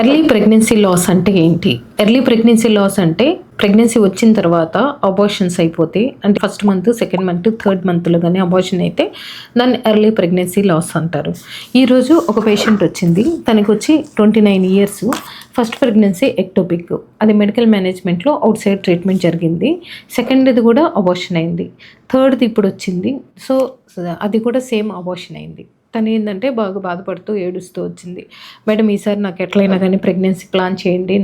Early pregnancy loss అంటే ఏంటి? Early pregnancy loss అంటే ప్రెగ్నెన్సీ వచ్చిన తర్వాత అబార్షన్స్ అయిపోతే అంటే first month, second month, third మంత్‌లో గాని అబార్షన్ అయితే దాన్ని ఎర్లీ ప్రెగ్నెన్సీ లాస్ అంటారు. ఈరోజు ఒక పేషెంట్ వచ్చింది. తనకొచ్చి 29 ఇయర్స్. First pregnancy ectopic. అది మెడికల్ మేనేజ్మెంట్‌లో ఔట్ సైడ్ ట్రీట్మెంట్ జరిగింది. సెకండ్‌ది కూడా అబార్షన్ అయింది. థర్డ్‌ది ఇప్పుడొచ్చింది. సో, అది కూడా సేమ్ అబార్షన్ అయింది. తనేందంటే బాగా బాధపడుతూ, ఏడుస్తూ వచ్చింది. మేడం ఈసారి నాకు ఎట్లైనా గానీ ప్రెగ్నెన్సీ ప్లాన్ చేయండి.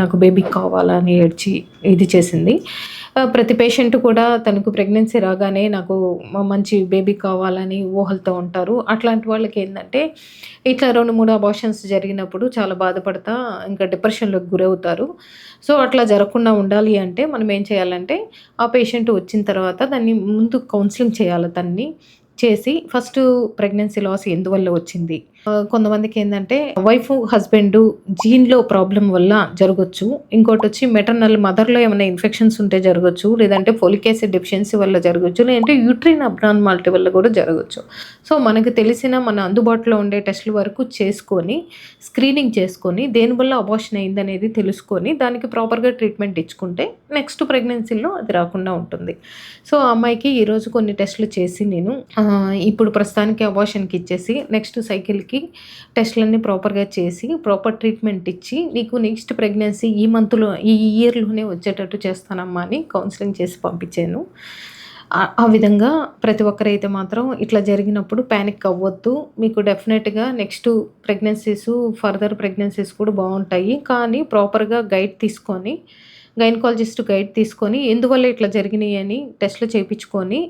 నాకు బేబీ కావాలా అని ఏడ్చి ఇది చేసింది. ప్రతి పేషెంట్ కూడా తనకు ప్రెగ్నెన్సీ రాగానే నాకు మంచి బేబీ కావాలని ఊహలతో ఉంటారు. అట్లాంటి వాళ్ళకేందంటే ఇట్లా 2, 3 అబార్షన్స్ జరిగినప్పుడు చాలా బాధపడతా ఇంకా డిప్రెషన్‌లోకి గురవుతారు. సో, అట్లా జరగకుండా ఉండాలి అంటే మనం ఏం చేయాలంటే ఆ పేషెంట్ వచ్చిన తర్వాత దాన్ని ముందు కౌన్సెలింగ్ చేయాలి తనని. చేసి ఫస్టు ప్రెగ్నెన్సీ లాస్ ఎందువల్ల వచ్చింది? కొంతమందికేందంటే హస్బెండు జీన్‌లో ప్రాబ్లమ్ వల్ల జరగొచ్చు. ఇంకోటొచ్చి మెటర్నల్ మదర్‌లో ఏమైనా ఇన్ఫెక్షన్స్ ఉంటే జరగొచ్చు. లేదంటే ఫోలిక్ యాసిడ్ డెఫిషియన్సీ వల్ల జరగొచ్చు. లేదంటే యూట్రిన్ అబ్నార్మాలిటీ వల్ల కూడా జరగొచ్చు. సో, మనకు తెలిసిన మన అందుబాటులో ఉండే టెస్ట్‌ల వరకు చేసుకొని, స్క్రీనింగ్ చేసుకొని, దేనివల్ల అబార్షన్ అయిందనేది తెలుసుకొని, దానికి ప్రాపర్‌గా ట్రీట్మెంట్ ఇచ్చుకుంటే నెక్స్ట్ ప్రెగ్నెన్సీలో అది రాకుండా ఉంటుంది. సో, ఆ అమ్మాయికి ఈరోజు కొన్ని టెస్ట్‌లు చేసి నేను ఇప్పుడు ప్రస్తుతానికి అబార్షన్‌కి ఇచ్చేసి నెక్స్ట్ సైకిల్‌కి టెస్ట్‌లన్నీ ప్రాపర్‌గా చేసి, ప్రాపర్ ట్రీట్మెంట్ ఇచ్చి, నీకు నెక్స్ట్ ప్రెగ్నెన్సీ ఈ ఇయర్‌లోనే వచ్చేటట్టు చేస్తానమ్మా అని కౌన్సెలింగ్ చేసి పంపించాను. ఆ విధంగా ప్రతి ఒక్కరైతే మాత్రం ఇట్లా జరిగినప్పుడు పానిక్ అవ్వద్దు. మీకు డెఫినెట్‌గా నెక్స్ట్ ఫర్దర్ ప్రెగ్నెన్సీస్ కూడా బావుంటాయి. కానీ ప్రాపర్‌గా గైనకాలజిస్ట్ గైడ్ తీసుకొని ఎందువల్ల ఇట్లా జరిగినాయి అని టెస్ట్‌లు చేపించుకొని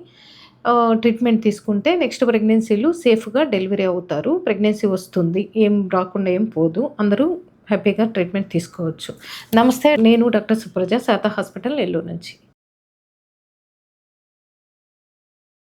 ట్రీట్మెంట్ తీసుకుంటే నెక్స్ట్ ప్రెగ్నెన్సీలు సేఫ్‌గా డెలివరీ అవుతారు. ప్రెగ్నెన్సీ వస్తుంది. ఏం రాకుండా ఏం పోదు. అందరూ హ్యాపీగా ట్రీట్మెంట్ తీసుకోవచ్చు. నమస్తే. నేను డాక్టర్ సుప్రజ, శారదా హాస్పిటల్, నెల్లూరు నుంచి.